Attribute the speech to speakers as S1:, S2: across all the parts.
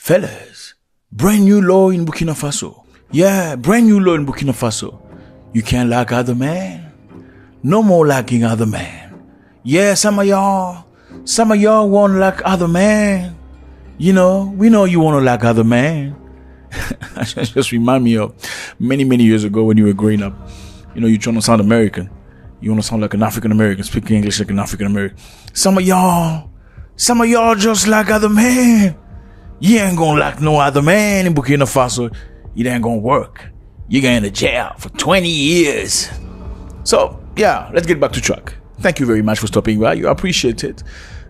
S1: Fellas, brand new law in Burkina Faso. Yeah, brand new law in Burkina Faso. You can't like other man. No more liking other man. Yeah, some of y'all want to like other man. You know, we know you want to like other man. Just remind me of many years ago when you were growing up. You know, you're trying to sound American. You want to sound like an African American, speaking English like an African American. Some of y'all just like other man. You ain't gonna like no other man in Burkina Faso. It ain't gonna work. You're going to jail for 20 years. So, yeah, let's get back to track. Thank you very much for stopping by. You appreciate it.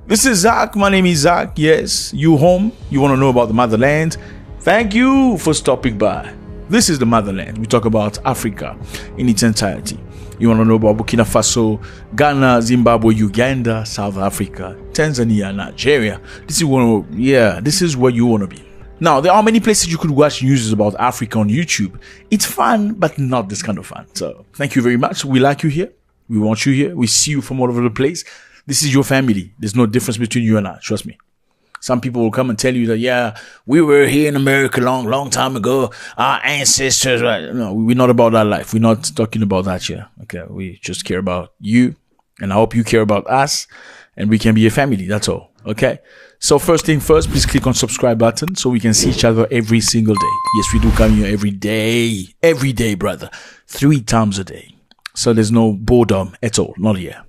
S1: This is Zach. My name is Zach. Yes, you home. You want to know about the motherland. Thank you for stopping by. This is the motherland. We talk about Africa in its entirety. You want to know about Burkina Faso, Ghana, Zimbabwe, Uganda, South Africa, Tanzania, Nigeria. This is where you want to be. Now, there are many places you could watch news about Africa on YouTube. It's fun, but not this kind of fun. So, thank you very much. We like you here. We want you here. We see you from all over the place. This is your family. There's no difference between you and I. Trust me. Some people will come and tell you that, yeah, we were here in America long time ago. Our ancestors, right? No, we're not about that life. We're not talking about that here. Okay. We just care about you. And I hope you care about us. And we can be a family. That's all. Okay. So first thing first, please click on subscribe button so we can see each other every single day. Yes, we do come here every day, brother. 3 times a day. So there's no boredom at all. Not here.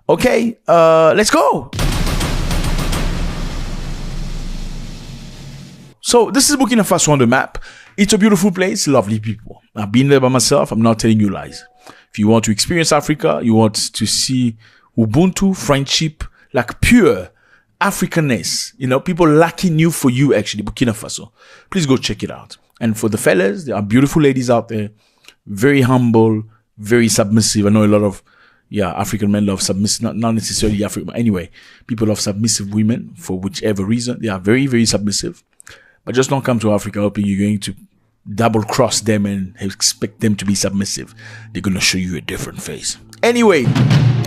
S1: Okay. Let's go. So this is Burkina Faso on the map. It's a beautiful place, lovely people. I've been there by myself. I'm not telling you lies. If you want to experience Africa, you want to see Ubuntu, friendship, like pure Africanness, you know, people lacking you for you actually, Burkina Faso. Please go check it out. And for the fellas, there are beautiful ladies out there, very humble, very submissive. I know a lot of African men love submissive, not necessarily African, but anyway, people love submissive women for whichever reason. They are very submissive. But just don't come to Africa hoping you're going to double cross them and expect them to be submissive. They're going to show you a different face. Anyway,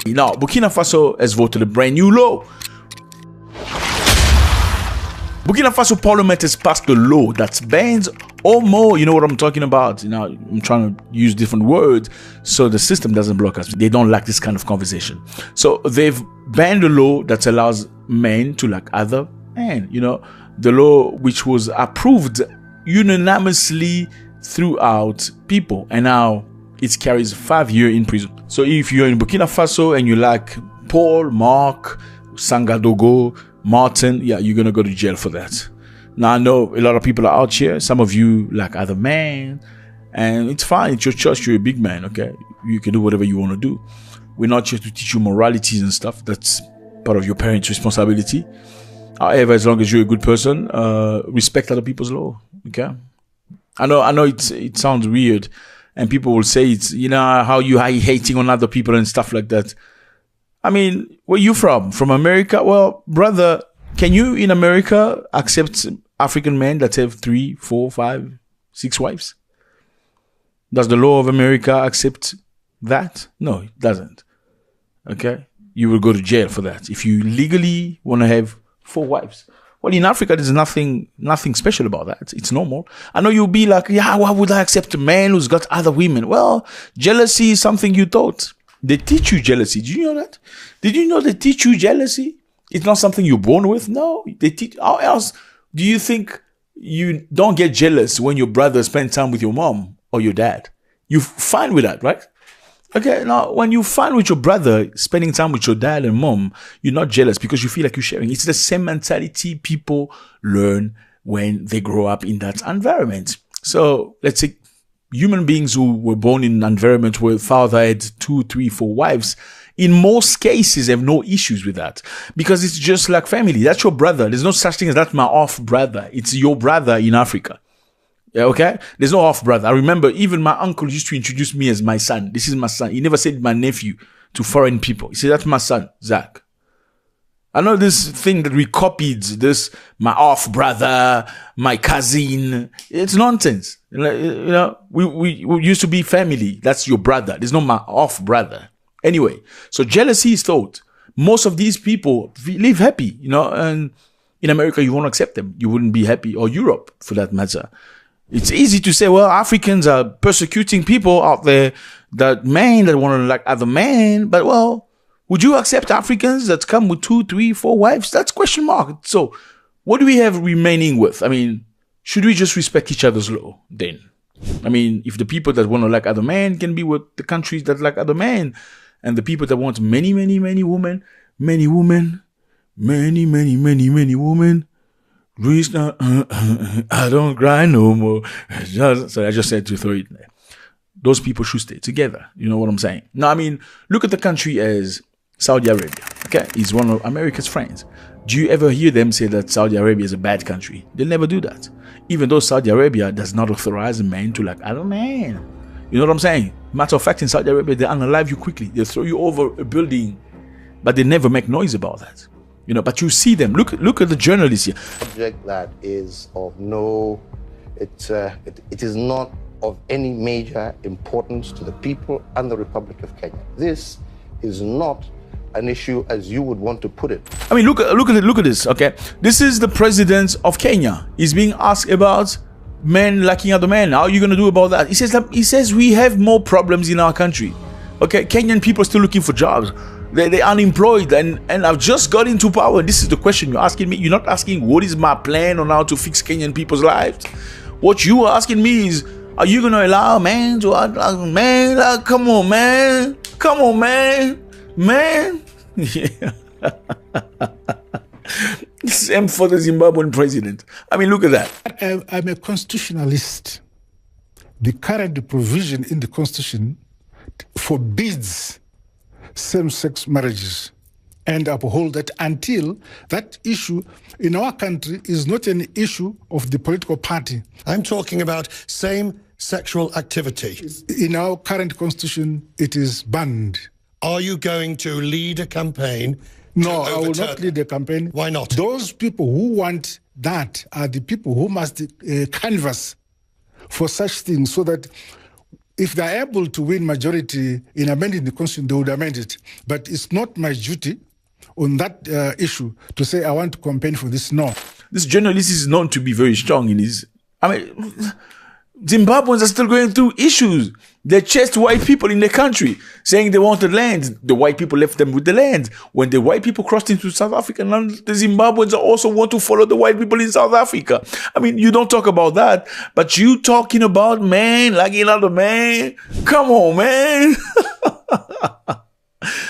S1: now Burkina Faso has voted a brand new law. Burkina Faso Parliament has passed a law that bans or more, you know what I'm talking about. You know, I'm trying to use different words so the system doesn't block us. They don't like this kind of conversation. So they've banned a law that allows men to like other men, you know, the law which was approved unanimously throughout people. And now it carries 5 years in prison. So if you're in Burkina Faso and you like Paul, Mark, Sangadogo, Martin, yeah, you're going to go to jail for that. Now, I know a lot of people are out here. Some of you like other men, and it's fine. It's your choice. You're a big man, okay? You can do whatever you want to do. We're not here to teach you moralities and stuff. That's part of your parents' responsibility. However, as long as you're a good person, respect other people's law, okay? I know it sounds weird, and people will say it's, you know, how you hating on other people and stuff like that. I mean, where you from? From America? Well, brother, can you in America accept African men that have 3, 4, 5, 6 wives? Does the law of America accept that? No, it doesn't. Okay? You will go to jail for that. If you legally want to have 4 wives. Well, in Africa, there's nothing special about that. It's normal. I know you'll be like, yeah, why would I accept a man who's got other women? Well, jealousy is something you taught. They teach you jealousy. Did you know that? Did you know they teach you jealousy? It's not something you're born with. No, they teach. How else do you think you don't get jealous when your brother spends time with your mom or your dad? You're fine with that, right? Okay, now when you're fine with your brother spending time with your dad and mom, you're not jealous because you feel like you're sharing. It's the same mentality people learn when they grow up in that environment. So let's say human beings who were born in an environment where father had 2, 3, 4 wives, in most cases have no issues with that because it's just like family. That's your brother. There's no such thing as that's my half brother. It's your brother in Africa. Yeah, okay? There's no half brother. I remember even my uncle used to introduce me as my son. This is my son. He never said my nephew to foreign people. He said, that's my son, Zach. I know this thing that we copied, this, my half brother, my cousin. It's nonsense. You know, we used to be family. That's your brother. There's no my half brother. Anyway, so jealousy is taught. Most of these people live happy, you know, and In America, you won't accept them. You wouldn't be happy, or Europe for that matter. It's easy to say, well, Africans are persecuting people out there that want to like other men. But well, would you accept Africans that come with 2, 3, 4 wives? That's question mark. So what do we have remaining with? I mean, should we just respect each other's law then? I mean, if the people that want to like other men can be with the countries that like other men, and the people that want many women, reach now, I don't cry no more. So I just said to throw it there. Those people should stay together. You know what I'm saying? Now, I mean, look at the country as Saudi Arabia. Okay, it's one of America's friends. Do you ever hear them say that Saudi Arabia is a bad country? They'll never do that. Even though Saudi Arabia does not authorize a man to like other men. You know what I'm saying? Matter of fact, in Saudi Arabia, they unalive you quickly. They throw you over a building, but they never make noise about that. You know, but you see them. Look at the journalists here.
S2: Subject that is of no, it is not of any major importance to the people and the Republic of Kenya. This is not an issue as you would want to put it.
S1: I mean, look at this. Okay, this is the president of Kenya. He's being asked about men liking other men. How are you going to do about that? He says we have more problems in our country. Okay, Kenyan people are still looking for jobs. They're unemployed, and I've just got into power. This is the question you're asking me. You're not asking what is my plan on how to fix Kenyan people's lives. What you are asking me is, are you going to allow men to man? Come on, man. Come on, man. Man. Yeah. Same for the Zimbabwean president. I mean, look at that.
S3: I'm a constitutionalist. The current provision in the constitution forbids same-sex marriages and uphold that until that issue in our country is not an issue of the political party.
S4: I'm talking about same sexual activity.
S3: In our current constitution, it is banned.
S4: Are you going to lead a campaign?
S3: No, I will not lead a campaign.
S4: Why not?
S3: Those people who want that are the people who must canvass for such things, so that if they're able to win majority in amending the constitution, they would amend it. But it's not my duty on that issue to say I want to campaign for this. No.
S1: This journalist is known to be very strong in his... I mean, Zimbabweans are still going through issues. They chased white people in the country, saying they wanted land. The white people left them with the land. When the white people crossed into South Africa, now the Zimbabweans also want to follow the white people in South Africa. I mean, you don't talk about that, but you talking about man, like another man. Come on, man.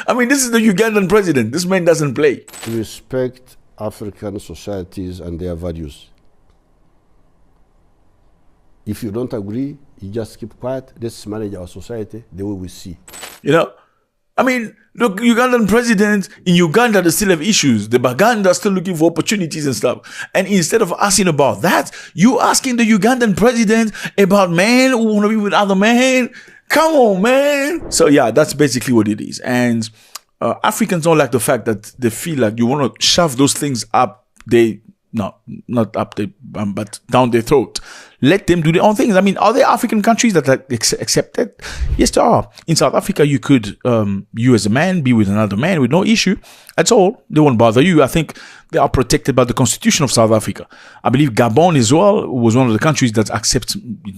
S1: I mean, this is the Ugandan president. This man doesn't play.
S5: Respect African societies and their values. If you don't agree, you just keep quiet. Let's manage our society the way we see.
S1: You know, I mean, look, Ugandan president in Uganda, they still have issues. The Baganda are still looking for opportunities and stuff. And instead of asking about that, you asking the Ugandan president about men who want to be with other men. Come on, man. So yeah, that's basically what it is. And Africans don't like the fact that they feel like you want to shove those things up. Not up there, but down their throat. Let them do their own things. I mean, are there African countries that accept it? Yes, there are. In South Africa, you could, you as a man, be with another man with no issue at all. They won't bother you. I think they are protected by the Constitution of South Africa. I believe Gabon as well was one of the countries that accepts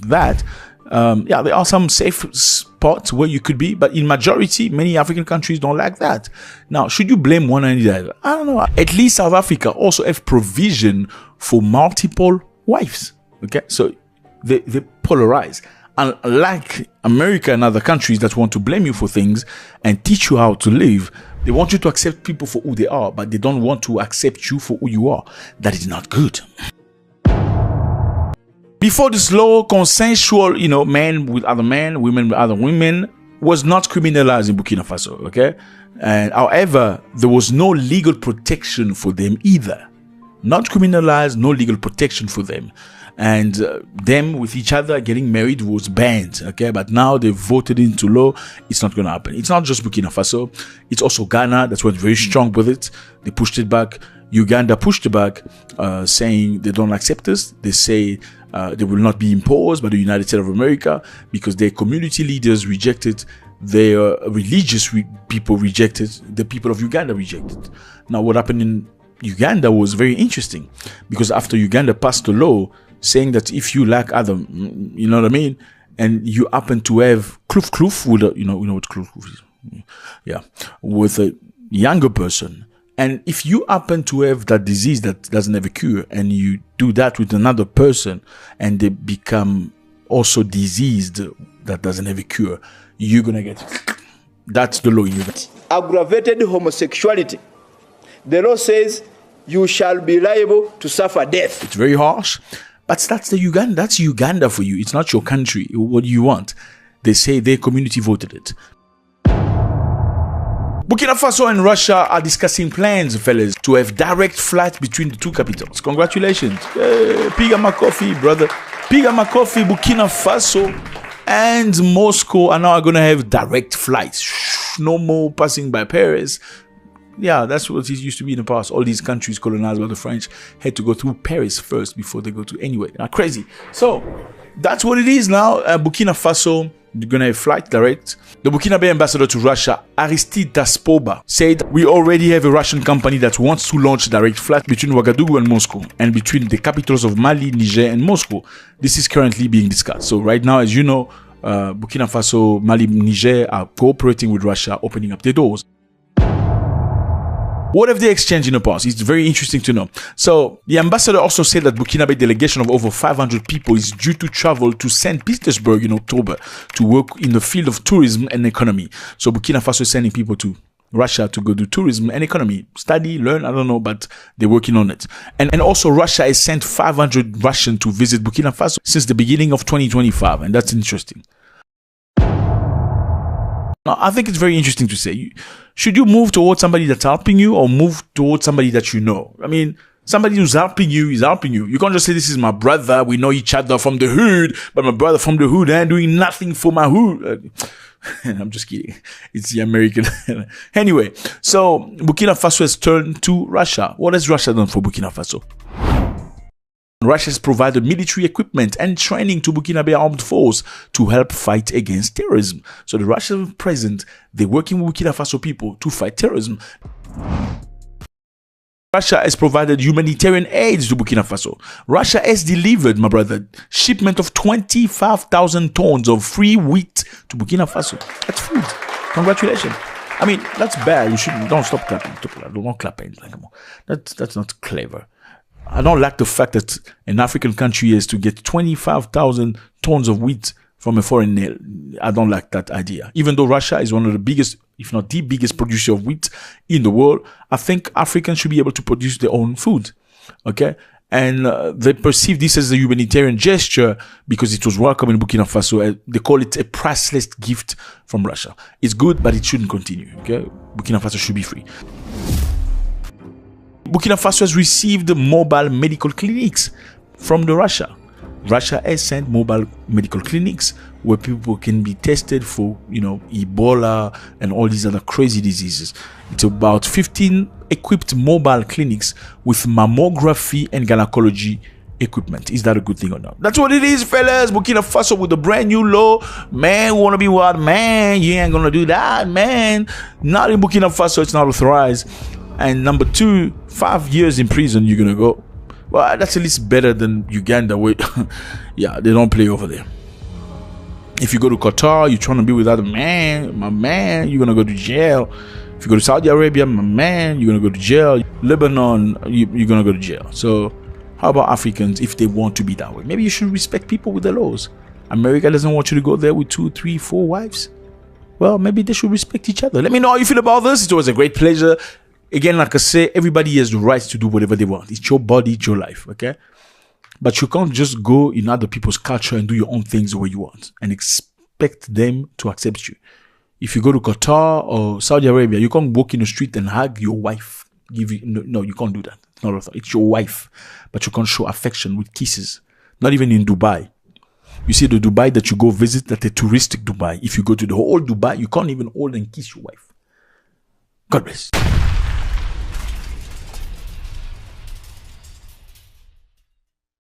S1: that. Yeah, there are some safe spots where you could be, but in majority, many African countries don't like that. Now, should you blame one or the other? I don't know. At least South Africa also have provision for multiple wives. Okay, so they polarize. Unlike America and other countries that want to blame you for things and teach you how to live, they want you to accept people for who they are, but they don't want to accept you for who you are. That is not good. Before this law, consensual, men with other men, women with other women, was not criminalized in Burkina Faso, okay? And however, there was no legal protection for them either. Not criminalized, no legal protection for them. And them with each other getting married was banned, okay? But now they've voted into law. It's not going to happen. It's not just Burkina Faso. It's also Ghana. That's what's very strong with it. They pushed it back. Uganda pushed it back, saying they don't accept this. They say they will not be imposed by the United States of America because their community leaders rejected, their religious people rejected, the people of Uganda rejected. Now, what happened in Uganda was very interesting, because after Uganda passed a law saying that if you lack other, you know what I mean, and you happen to have kloof with a, you know what kloof is, yeah, with a younger person, and if you happen to have that disease that doesn't have a cure, and you do that with another person, and they become also diseased that doesn't have a cure, you're gonna get, that's the law in Uganda.
S6: Aggravated homosexuality, the law says you shall be liable to suffer death.
S1: It's very harsh, but that's Uganda for you. It's not your country. What do you want? They say their community voted it. Burkina Faso and Russia are discussing plans, fellas, to have direct flights between the two capitals. Congratulations. Piga Makofi, brother. Piga Makofi, Burkina Faso and Moscow are now going to have direct flights. No more passing by Paris. Yeah, that's what it used to be in the past. All these countries colonized by the French had to go through Paris first before they go to anywhere. Now, crazy. So, that's what it is now. Burkina Faso, they're going to have flight direct. The Burkinabe ambassador to Russia, Aristide Taspoba, said, "We already have a Russian company that wants to launch direct flight between Ouagadougou and Moscow, and between the capitals of Mali, Niger, and Moscow. This is currently being discussed." So right now, as you know, Burkina Faso, Mali, Niger are cooperating with Russia, opening up their doors. What have they exchanged in the past? It's very interesting to know. So, the ambassador also said that Burkinabe delegation of over 500 people is due to travel to St. Petersburg in October to work in the field of tourism and economy. So, Burkina Faso is sending people to Russia to go do tourism and economy. Study, learn, I don't know, but they're working on it. And also, Russia has sent 500 Russians to visit Burkina Faso since the beginning of 2025. And that's interesting. Now, I think it's very interesting to say, should you move towards somebody that's helping you or move towards somebody that you know? I mean, somebody who's helping you is helping you. You can't just say, this is my brother, we know each other from the hood, but my brother from the hood ain't doing nothing for my hood. I'm just kidding. It's the American. Anyway, so Burkina Faso has turned to Russia. What has Russia done for Burkina Faso? Russia has provided military equipment and training to Burkinabe armed force to help fight against terrorism. So the Russian president, they're working with Burkina Faso people to fight terrorism. Russia has provided humanitarian aid to Burkina Faso. Russia has delivered, my brother, shipment of 25,000 tons of free wheat to Burkina Faso. That's food. Congratulations. I mean, that's bad. You shouldn't. Don't stop clapping. Don't clap. That's not clever. I don't like the fact that an African country has to get 25,000 tons of wheat from a foreign nail. I don't like that idea. Even though Russia is one of the biggest, if not the biggest producer of wheat in the world, I think Africans should be able to produce their own food. Okay? And they perceive this as a humanitarian gesture because it was welcome in Burkina Faso. They call it a priceless gift from Russia. It's good, but it shouldn't continue. Okay? Burkina Faso should be free. Burkina Faso has received mobile medical clinics from Russia. Russia has sent mobile medical clinics where people can be tested for, Ebola and all these other crazy diseases. It's about 15 equipped mobile clinics with mammography and gynecology equipment. Is that a good thing or not? That's what it is, fellas. Burkina Faso with a brand new law. Man, wanna be what? Man, you ain't gonna do that, man. Not in Burkina Faso, it's not authorized. And number 2, 5 years in prison, you're gonna go. Well, that's at least better than Uganda, where, yeah, they don't play over there. If you go to Qatar, you're trying to be with other man, my man, you're gonna go to jail. If you go to Saudi Arabia, my man, you're gonna go to jail. Lebanon, you're gonna go to jail. So, how about Africans if they want to be that way? Maybe you should respect people with the laws. America doesn't want you to go there with 2, 3, 4 wives. Well, maybe they should respect each other. Let me know how you feel about this. It was a great pleasure. Again, like I say, everybody has the right to do whatever they want. It's your body, it's your life, okay? But you can't just go in other people's culture and do your own things the way you want and expect them to accept you. If you go to Qatar or Saudi Arabia, you can't walk in the street and hug your wife. No, you can't do that. It's your wife. But you can't show affection with kisses. Not even in Dubai. You see the Dubai that you go visit, that's a touristic Dubai. If you go to the whole Dubai, you can't even hold and kiss your wife. God bless.